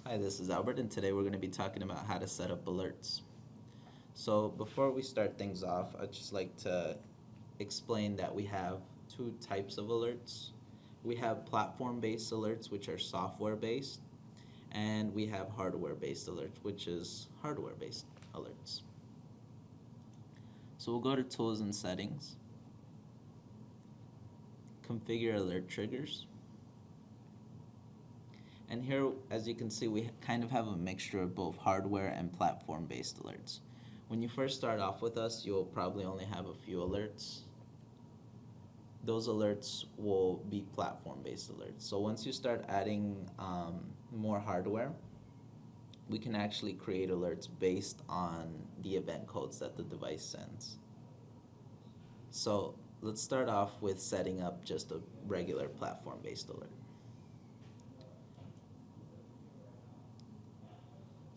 Hi, this is Albert, and today we're going to be talking about how to set up alerts. So, before we start things off, I'd just like to explain that we have two types of alerts. We have platform based alerts, which are software based, and we have hardware based alerts, which is hardware based alerts. So, we'll go to Tools and Settings, Configure Alert Triggers. And here, as you can see, we kind of have a mixture of both hardware and platform-based alerts. When you first start off with us, you'll probably only have a few alerts. Those alerts will be platform-based alerts. So once you start adding more hardware, we can actually create alerts based on the event codes that the device sends. So let's start off with setting up just a regular platform-based alert.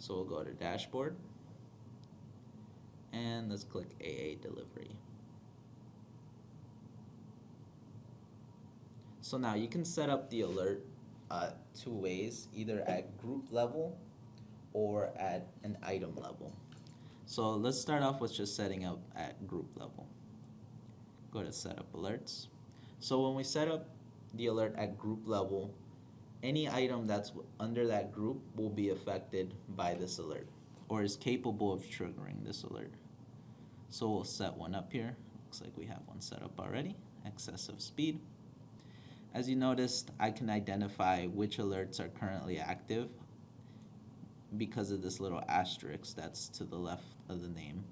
So we'll go to Dashboard, and let's click AA Delivery. So now you can set up the alert two ways, either at group level or at an item level. So let's start off with just setting up at group level. Go to Setup Alerts. So when we set up the alert at group level, any item that's under that group will be affected by this alert or is capable of triggering this alert. So we'll set one up here. Looks like we have one set up already. Excessive speed. As you noticed, I can identify which alerts are currently active because of this little asterisk that's to the left of the name.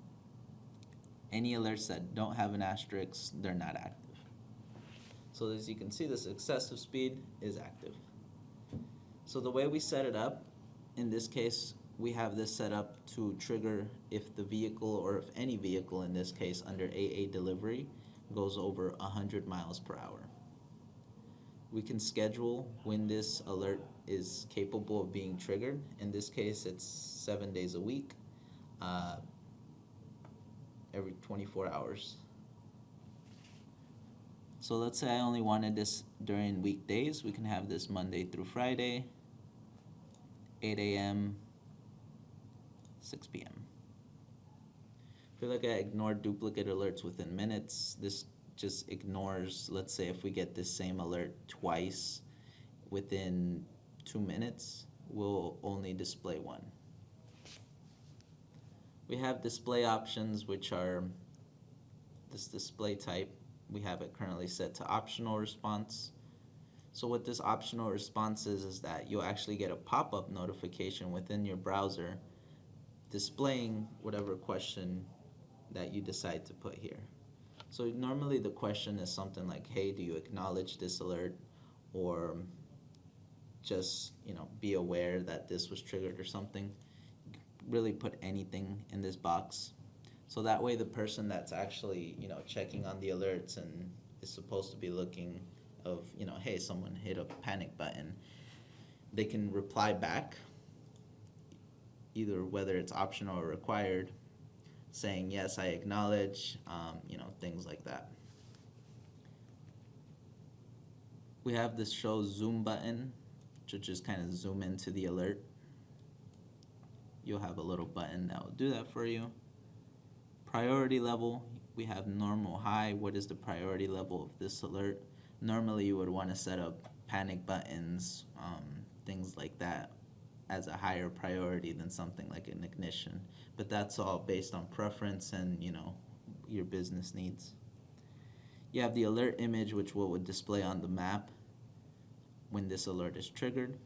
Any alerts that don't have an asterisk, they're not active. So as you can see, this excessive speed is active. So the way we set it up, in this case, we have this set up to trigger if the vehicle, or if any vehicle in this case under AA delivery, goes over 100 miles per hour. We can schedule when this alert is capable of being triggered. In this case, it's 7 days a week, every 24 hours. So let's say I only wanted this during weekdays. We can have this Monday through Friday, 8 a.m., 6 p.m. If we look at ignore duplicate alerts within minutes, this just ignores, let's say if we get this same alert twice within 2 minutes, we'll only display one. We have display options, which are this display type. We have it currently set to optional response. So what this optional response is that you'll actually get a pop-up notification within your browser displaying whatever question that you decide to put here. So normally the question is something like, hey, do you acknowledge this alert? Or just, be aware that this was triggered or something. You can really put anything in this box. So that way the person that's actually, checking on the alerts and is supposed to be looking of, hey, someone hit a panic button, they can reply back, either whether it's optional or required, saying, yes, I acknowledge, things like that. We have this show zoom button, to just kind of zoom into the alert. You'll have a little button that will do that for you. Priority level, we have normal, high. What is the priority level of this alert? Normally you would want to set up panic buttons, things like that, as a higher priority than something like an ignition. But that's all based on preference and, your business needs. You have the alert image, which would display on the map when this alert is triggered.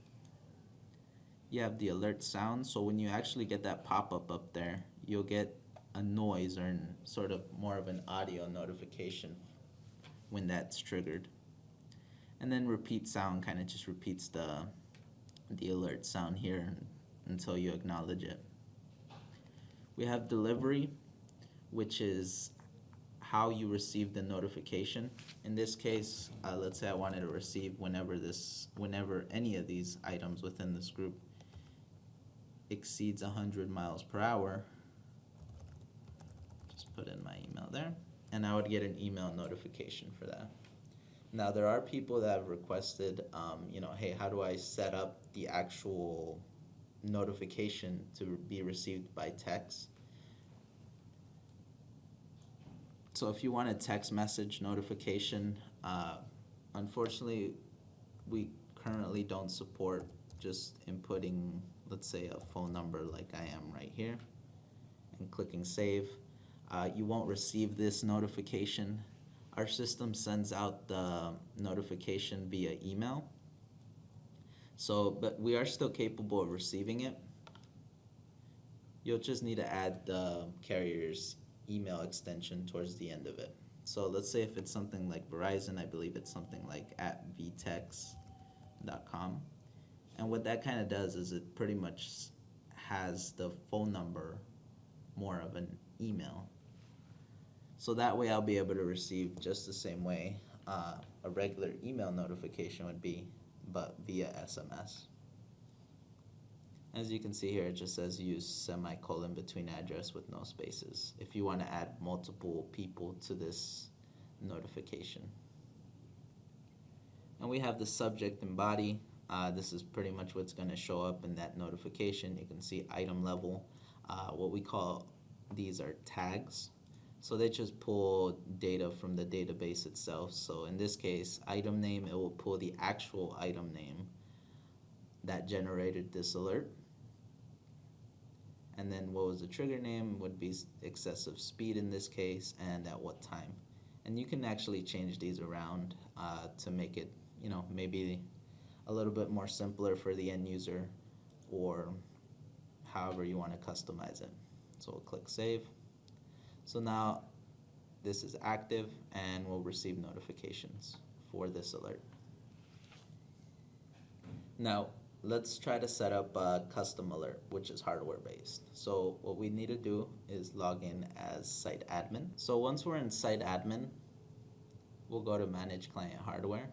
You have the alert sound, so when you actually get that pop-up up there, you'll get a noise or sort of more of an audio notification when that's triggered. And then repeat sound kind of just repeats the alert sound here until you acknowledge it. We have delivery, which is how you receive the notification. In this case, let's say I wanted to receive whenever any of these items within this group exceeds 100 miles per hour. Just put in my email there, and I would get an email notification for that. Now, there are people that have requested, hey, how do I set up the actual notification to be received by text. So if you want a text message notification, unfortunately, we currently don't support just inputting, let's say, a phone number like I am right here and clicking save. You won't receive this notification. Our system sends out the notification via email. So, but we are still capable of receiving it. You'll just need to add the carrier's email extension towards the end of it. So let's say if it's something like Verizon, I believe it's something like @vtex.com. And what that kind of does is it pretty much has the phone number more of an email. So that way I'll be able to receive just the same way a regular email notification would be, but via SMS. As you can see here, it just says use semicolon between address with no spaces if you want to add multiple people to this notification. And we have the subject and body. This is pretty much what's going to show up in that notification. You can see item level. What we call these are tags. So they just pull data from the database itself. So in this case, item name, it will pull the actual item name that generated this alert. And then what was the trigger name would be excessive speed in this case, and at what time. And you can actually change these around to make it, maybe a little bit more simpler for the end user, or however you want to customize it. So we'll click save. So now this is active and we'll receive notifications for this alert. Now let's try to set up a custom alert, which is hardware based. So what we need to do is log in as site admin. So once we're in site admin, we'll go to manage client hardware.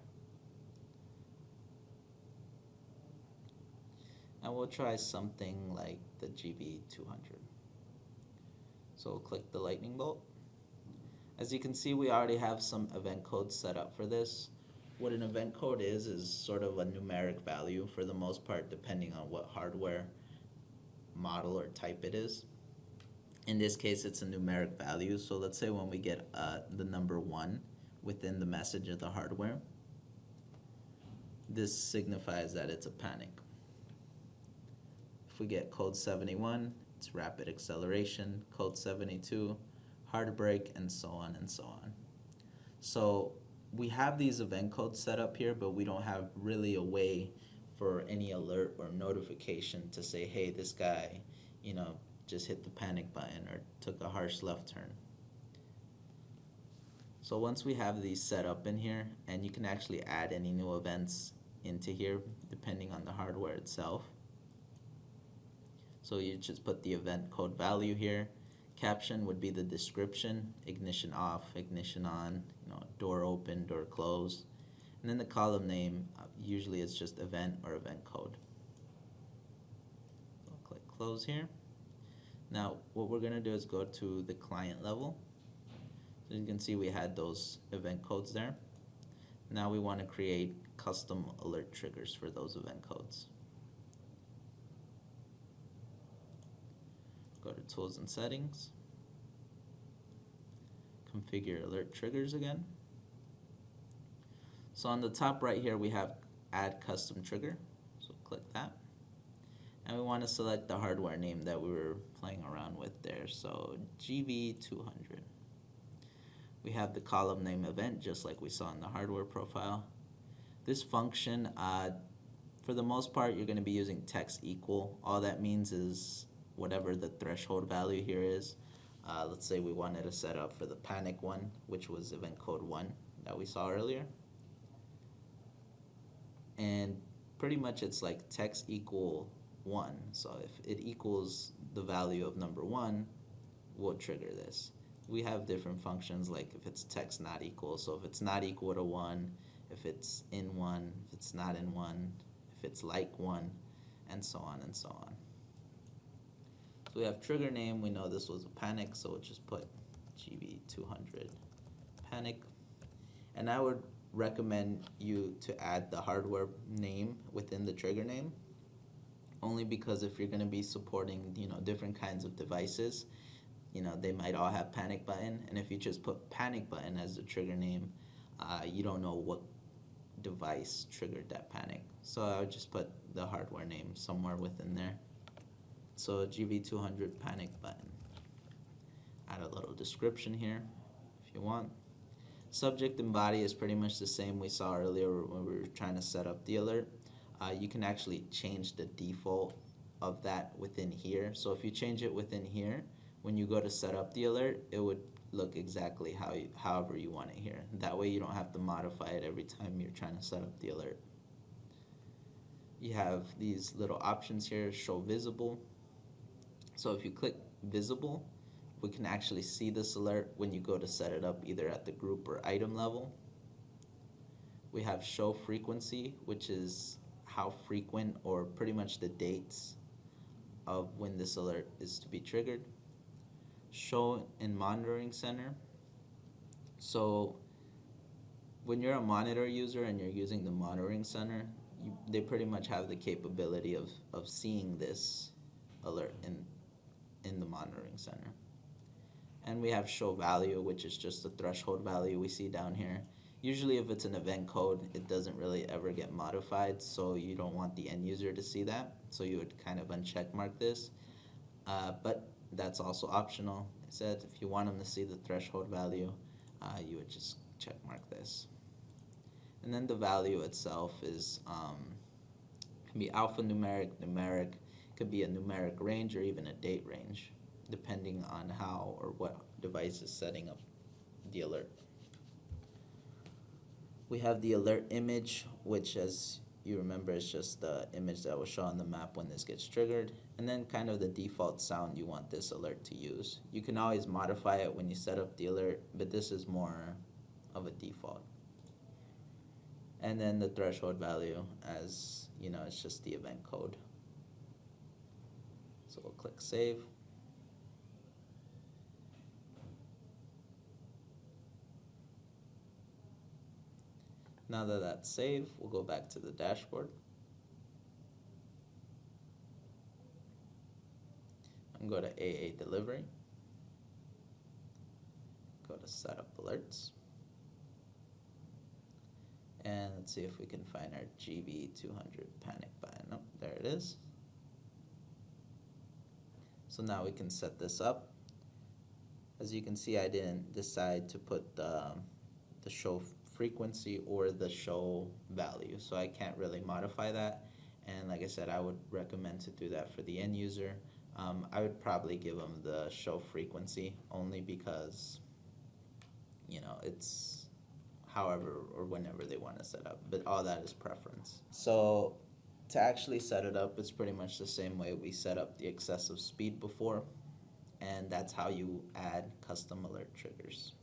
And we'll try something like the GB200. So we'll click the lightning bolt. As you can see, we already have some event codes set up for this. What an event code is sort of a numeric value for the most part, depending on what hardware model or type it is. In this case, it's a numeric value. So let's say when we get the number 1 within the message of the hardware, this signifies that it's a panic. If we get code 71, it's rapid acceleration, code 72, hard brake, and so on and so on. So we have these event codes set up here, but we don't have really a way for any alert or notification to say, hey, this guy, just hit the panic button or took a harsh left turn. So once we have these set up in here, and you can actually add any new events into here depending on the hardware itself. So you just put the event code value here. Caption would be the description, ignition off, ignition on, door open, door closed. And then the column name, usually it's just event or event code. So I'll click close here. Now what we're gonna do is go to the client level. So you can see we had those event codes there. Now we want to create custom alert triggers for those event codes. Go to tools and settings, configure alert triggers again. So on the top right here we have add custom trigger, so click that. And we want to select the hardware name that we were playing around with there, so GB200. We have the column name event just like we saw in the hardware profile. This function, for the most part you're going to be using text equal. All that means is whatever the threshold value here is. Let's say we wanted to set up for the panic one, which was event code 1 that we saw earlier. And pretty much it's like text equal 1. So if it equals the value of number 1, we'll trigger this. We have different functions, like if it's text not equal, so if it's not equal to 1, if it's in 1, if it's not in 1, if it's like 1, and so on and so on. So we have trigger name, we know this was a panic, so we'll just put GB200 panic. And I would recommend you to add the hardware name within the trigger name. only because if you're going to be supporting, different kinds of devices, they might all have panic button, and if you just put panic button as the trigger name, you don't know what device triggered that panic. So I would just put the hardware name somewhere within there. So GV200 panic button. Add a little description here if you want. Subject and body is pretty much the same we saw earlier when we were trying to set up the alert. You can actually change the default of that within here. So if you change it within here, when you go to set up the alert, it would look exactly however you want it here. That way you don't have to modify it every time you're trying to set up the alert. You have these little options here, show visible. So if you click visible, we can actually see this alert when you go to set it up either at the group or item level. We have show frequency, which is how frequent or pretty much the dates of when this alert is to be triggered. Show in monitoring center. So when you're a monitor user and you're using the monitoring center, they pretty much have the capability of seeing this alert in the monitoring center. And we have show value, which is just the threshold value we see down here. Usually if it's an event code, it doesn't really ever get modified, so you don't want the end user to see that. So you would kind of uncheck mark this. But that's also optional. It said if you want them to see the threshold value, you would just check mark this. And then the value itself is can be alphanumeric, numeric, could be a numeric range or even a date range, depending on how or what device is setting up the alert. We have the alert image, which, as you remember, is just the image that will show on the map when this gets triggered, and then kind of the default sound you want this alert to use. You can always modify it when you set up the alert, but this is more of a default. And then the threshold value, as you know, it's just the event code. So we'll click save. Now that that's saved, we'll go back to the dashboard. And go to AA delivery. Go to setup alerts. And let's see if we can find our GV200 panic button. Oh, there it is. So now we can set this up. As you can see, I didn't decide to put the show frequency or the show value, so I can't really modify that. And like I said, I would recommend to do that for the end user. I would probably give them the show frequency only because, it's however or whenever they want to set up, but all that is preference. So to actually set it up, it's pretty much the same way we set up the excessive speed before, and that's how you add custom alert triggers.